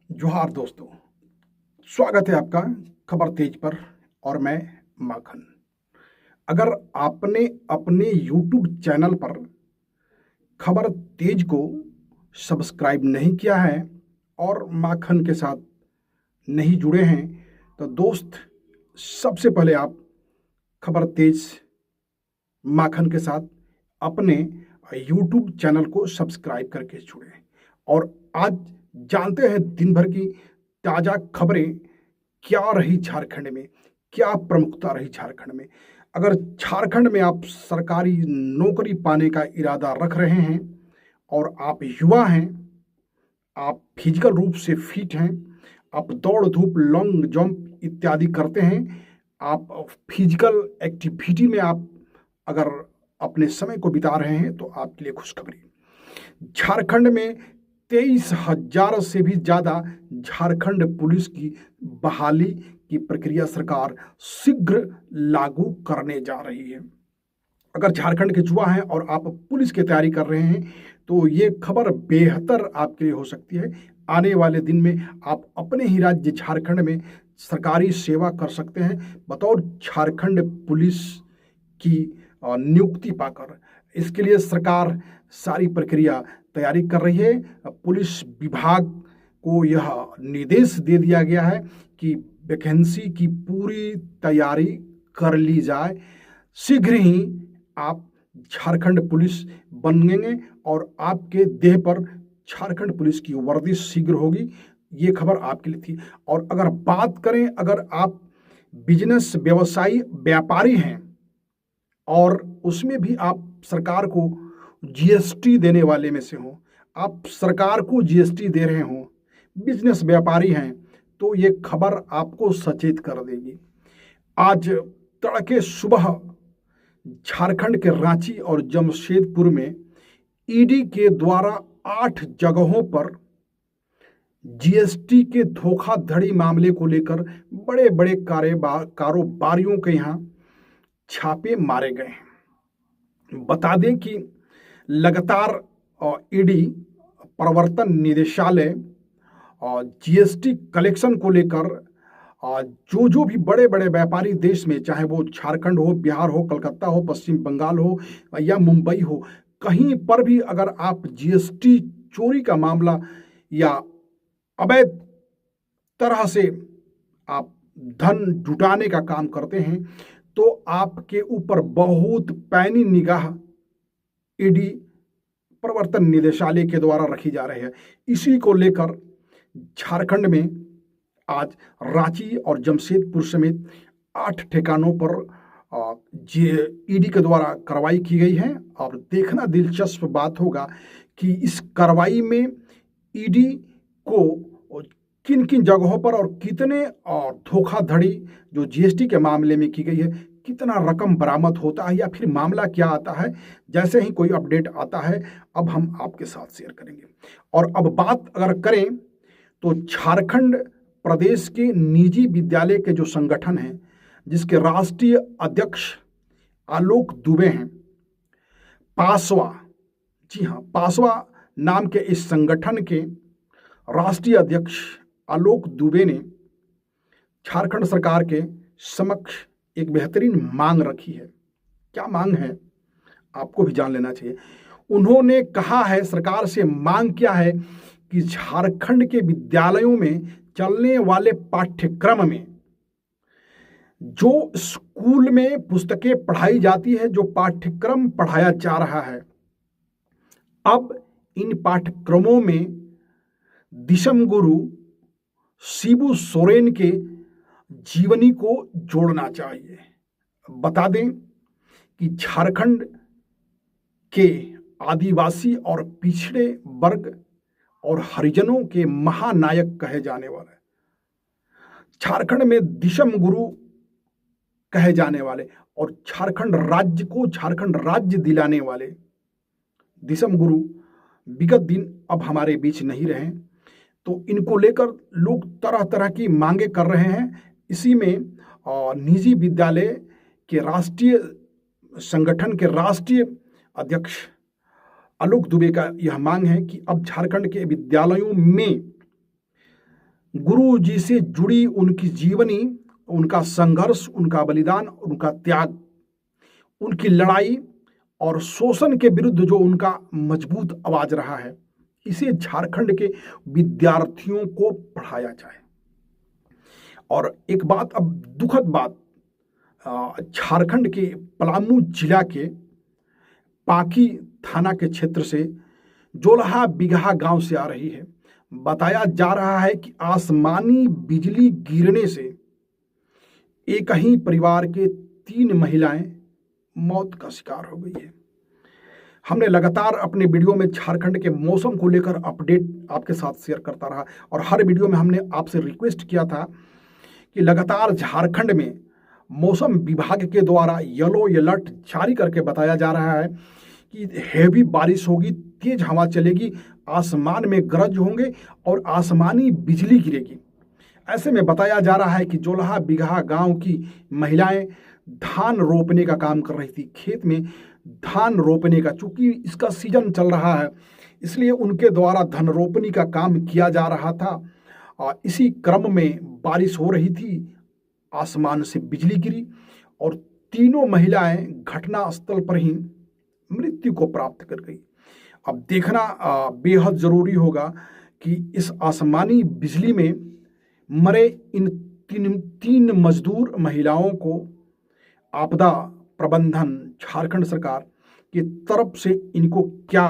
जोहार दोस्तों, स्वागत है आपका खबर तेज पर। और मैं माखन। अगर आपने अपने YouTube चैनल पर खबर तेज को सब्सक्राइब नहीं किया है और माखन के साथ नहीं जुड़े हैं तो दोस्त, सबसे पहले आप खबर तेज माखन के साथ अपने YouTube चैनल को सब्सक्राइब करके जुड़े। और आज जानते हैं दिन भर की ताज़ा खबरें क्या रही झारखंड में, क्या प्रमुखता रही झारखंड में। अगर झारखंड में आप सरकारी नौकरी पाने का इरादा रख रहे हैं और आप युवा हैं, आप फिजिकल रूप से फिट हैं, आप दौड़ धूप लॉन्ग जंप इत्यादि करते हैं, आप फिजिकल एक्टिविटी में आप अगर अपने समय को बिता रहे हैं तो आपके लिए खुशखबरी। झारखंड में 23,000 से भी ज़्यादा झारखंड पुलिस की बहाली की प्रक्रिया सरकार शीघ्र लागू करने जा रही है। अगर झारखंड के युवा हैं और आप पुलिस की तैयारी कर रहे हैं तो ये खबर बेहतर आपके लिए हो सकती है। आने वाले दिन में आप अपने ही राज्य झारखंड में सरकारी सेवा कर सकते हैं बतौर झारखंड पुलिस की नियुक्ति पाकर। इसके लिए सरकार सारी प्रक्रिया तैयारी कर रही है। पुलिस विभाग को यह निर्देश दे दिया गया है कि वैकेंसी की पूरी तैयारी कर ली जाए। शीघ्र ही आप झारखंड पुलिस बनेंगे और आपके देह पर झारखंड पुलिस की वर्दी शीघ्र होगी। ये खबर आपके लिए थी। और अगर बात करें, अगर आप बिजनेस व्यवसायी व्यापारी हैं और उसमें भी आप सरकार को जीएसटी देने वाले में से हो, आप सरकार को जीएसटी दे रहे हो, बिजनेस व्यापारी हैं, तो ये खबर आपको सचेत कर देगी। आज तड़के सुबह झारखंड के रांची और जमशेदपुर में ईडी के द्वारा 8 जगहों पर जीएसटी के धोखाधड़ी मामले को लेकर बड़े बड़े कारोबारियों के यहाँ छापे मारे गए हैं। बता दें कि लगातार ईडी प्रवर्तन निदेशालय और जीएसटी कलेक्शन को लेकर जो भी बड़े बड़े व्यापारी देश में, चाहे वो झारखंड हो, बिहार हो, कलकत्ता हो, पश्चिम बंगाल हो या मुंबई हो, कहीं पर भी अगर आप जीएसटी चोरी का मामला या अवैध तरह से आप धन जुटाने का काम करते हैं तो आपके ऊपर बहुत पैनी निगाह ईडी प्रवर्तन निदेशालय के द्वारा रखी जा रही है। इसी को लेकर झारखंड में आज रांची और जमशेदपुर समेत 8 ठिकानों पर ईडी के द्वारा कार्रवाई की गई है। और देखना दिलचस्प बात होगा कि इस कार्रवाई में ईडी को किन किन जगहों पर और कितने धोखाधड़ी जो जीएसटी के मामले में की गई है, कितना रकम बरामद होता है या फिर मामला क्या आता है। जैसे ही कोई अपडेट आता है अब हम आपके साथ शेयर करेंगे। और अब बात अगर करें तो झारखंड प्रदेश के निजी विद्यालय के जो संगठन हैं, जिसके राष्ट्रीय अध्यक्ष आलोक दुबे हैं, पासवा, जी हाँ, पासवा नाम के इस संगठन के राष्ट्रीय अध्यक्ष आलोक दुबे ने झारखंड सरकार के समक्ष एक बेहतरीन मांग रखी है। क्या मांग है आपको भी जान लेना चाहिए। उन्होंने कहा है, सरकार से मांग किया है कि झारखंड के विद्यालयों में चलने वाले पाठ्यक्रम में जो स्कूल में पुस्तकें पढ़ाई जाती है, जो पाठ्यक्रम पढ़ाया जा रहा है, अब इन पाठ्यक्रमों में दिशम गुरु शिबू सोरेन के जीवनी को जोड़ना चाहिए। बता दें कि झारखंड के आदिवासी और पिछड़े वर्ग और हरिजनों के महानायक कहे जाने वाले, झारखंड में दिशम गुरु कहे जाने वाले और झारखंड राज्य को झारखंड राज्य दिलाने वाले दिशम गुरु विगत दिन अब हमारे बीच नहीं रहे। तो इनको लेकर लोग तरह तरह की मांगे कर रहे हैं। इसी में निजी विद्यालय के राष्ट्रीय संगठन के राष्ट्रीय अध्यक्ष आलोक दुबे का यह मांग है कि अब झारखंड के विद्यालयों में गुरु जी से जुड़ी उनकी जीवनी, उनका संघर्ष, उनका बलिदान, उनका त्याग, उनकी लड़ाई और शोषण के विरुद्ध जो उनका मजबूत आवाज रहा है, इसे झारखंड के विद्यार्थियों को पढ़ाया जाए। और एक बात, अब दुखद बात, झारखंड के पलामू जिला के पाकी थाना के क्षेत्र से जोलहा बिगहा गांव से आ रही है। बताया जा रहा है कि आसमानी बिजली गिरने से एक ही परिवार के 3 महिलाएं मौत का शिकार हो गई है। हमने लगातार अपने वीडियो में झारखंड के मौसम को लेकर अपडेट आपके साथ शेयर करता रहा और हर वीडियो में हमने आपसे रिक्वेस्ट किया था कि लगातार झारखंड में मौसम विभाग के द्वारा येलो अलर्ट जारी करके बताया जा रहा है कि हेवी बारिश होगी, तेज हवा चलेगी, आसमान में गरज होंगे और आसमानी बिजली गिरेगी। ऐसे में बताया जा रहा है कि जोलहा बिगहा गांव की महिलाएं धान रोपने का काम कर रही थी, खेत में धान रोपने का, चूंकि इसका सीजन चल रहा है इसलिए उनके द्वारा धान रोपनी का काम किया जा रहा था। इसी क्रम में बारिश हो रही थी, आसमान से बिजली गिरी और तीनों महिलाएं घटना स्थल पर ही मृत्यु को प्राप्त कर गई। अब देखना बेहद जरूरी होगा कि इस आसमानी बिजली में मरे इन तीन मजदूर महिलाओं को आपदा प्रबंधन झारखंड सरकार की तरफ से इनको क्या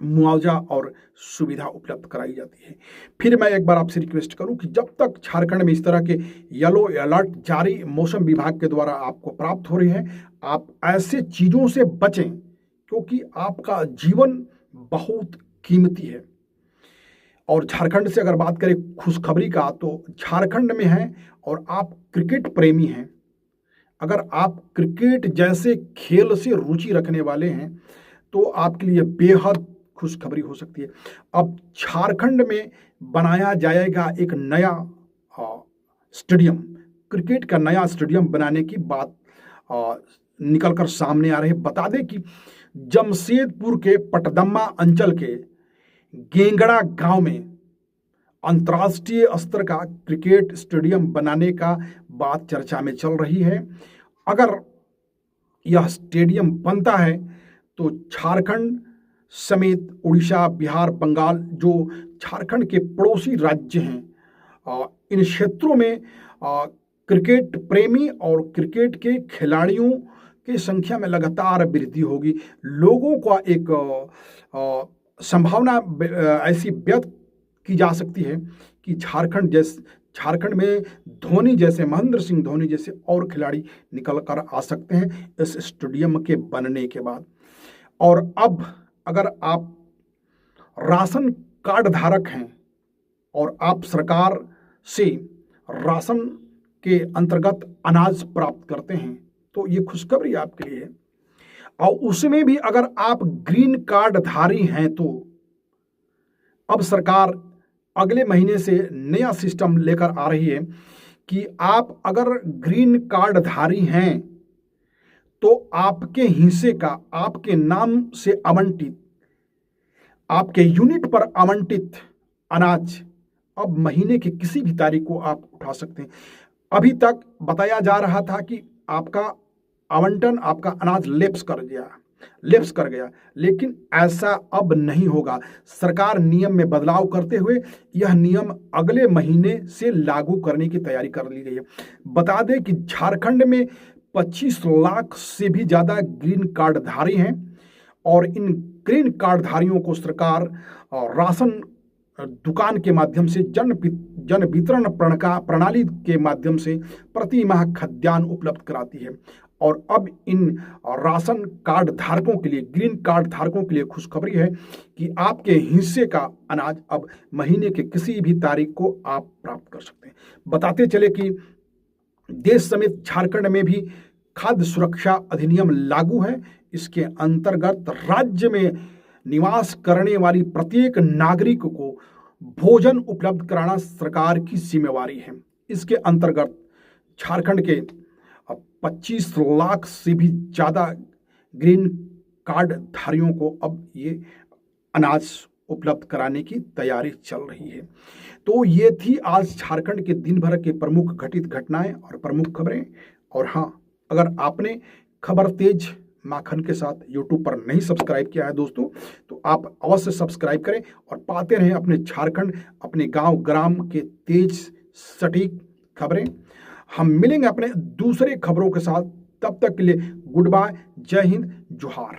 मुआवजा और सुविधा उपलब्ध कराई जाती है। फिर मैं एक बार आपसे रिक्वेस्ट करूं कि जब तक झारखंड में इस तरह के येलो अलर्ट जारी मौसम विभाग के द्वारा आपको प्राप्त हो रही है, आप ऐसे चीज़ों से बचें क्योंकि आपका जीवन बहुत कीमती है। और झारखंड से अगर बात करें खुशखबरी का, तो झारखंड में है और आप क्रिकेट प्रेमी हैं, अगर आप क्रिकेट जैसे खेल से रुचि रखने वाले हैं तो आपके लिए बेहद खुशखबरी हो सकती है। अब झारखंड में बनाया जाएगा एक नया स्टेडियम, क्रिकेट का नया स्टेडियम बनाने की बात निकलकर सामने आ रही है। बता दें कि जमशेदपुर के पटदम्मा अंचल के गेंगड़ा गांव में अंतर्राष्ट्रीय स्तर का क्रिकेट स्टेडियम बनाने का बात चर्चा में चल रही है। अगर यह स्टेडियम बनता है तो झारखंड समेत उड़ीसा, बिहार, बंगाल, जो झारखंड के पड़ोसी राज्य हैं, इन क्षेत्रों में क्रिकेट प्रेमी और क्रिकेट के खिलाड़ियों की संख्या में लगातार वृद्धि होगी। लोगों का एक संभावना ऐसी व्यक्त की जा सकती है कि झारखंड में धोनी जैसे, महेंद्र सिंह धोनी जैसे और खिलाड़ी निकल कर आ सकते हैं इस स्टेडियम के बनने के बाद। और अब अगर आप राशन कार्ड धारक हैं और आप सरकार से राशन के अंतर्गत अनाज प्राप्त करते हैं तो ये खुशखबरी आपके लिए है। और उसमें भी अगर आप ग्रीन कार्ड धारी हैं तो अब सरकार अगले महीने से नया सिस्टम लेकर आ रही है कि आप अगर ग्रीन कार्ड धारी हैं तो आपके हिस्से का, आपके नाम से आवंटित, आपके यूनिट पर आवंटित अनाज अब महीने की किसी भी तारीख को आप उठा सकते हैं। अभी तक बताया जा रहा था कि आपका आवंटन, आपका अनाज लेप्स कर गया, लेकिन ऐसा अब नहीं होगा। सरकार नियम में बदलाव करते हुए यह नियम अगले महीने से लागू करने की तैयारी कर ली गई है। बता दें कि झारखंड में 25 लाख से भी ज़्यादा ग्रीन कार्ड धारी हैं और इन ग्रीन कार्ड धारियों को सरकार राशन दुकान के माध्यम से, जन वितरण प्रणाली के माध्यम से प्रति माह खाद्यान्न उपलब्ध कराती है। और अब इन राशन कार्ड धारकों के लिए, ग्रीन कार्ड धारकों के लिए खुशखबरी है कि आपके हिस्से का अनाज अब महीने के किसी भी तारीख को आप प्राप्त कर सकते हैं। बताते चले कि देश समेत झारखंड में भी खाद्य सुरक्षा अधिनियम लागू है। इसके अंतर्गत राज्य में निवास करने वाली प्रत्येक नागरिक को भोजन उपलब्ध कराना सरकार की जिम्मेवारी है। इसके अंतर्गत झारखंड के 25 लाख से भी ज़्यादा ग्रीन कार्ड धारियों को अब ये अनाज उपलब्ध कराने की तैयारी चल रही है। तो ये थी आज झारखंड के दिन भर के प्रमुख घटित घटनाएं और प्रमुख खबरें। और हाँ, अगर आपने खबर तेज माखन के साथ यूट्यूब पर नहीं सब्सक्राइब किया है दोस्तों, तो आप अवश्य सब्सक्राइब करें और पाते रहें अपने झारखंड, अपने गांव ग्राम के तेज सटीक खबरें। हम मिलेंगे अपने दूसरे खबरों के साथ, तब तक के लिए गुड बाय, जय हिंद, जोहार।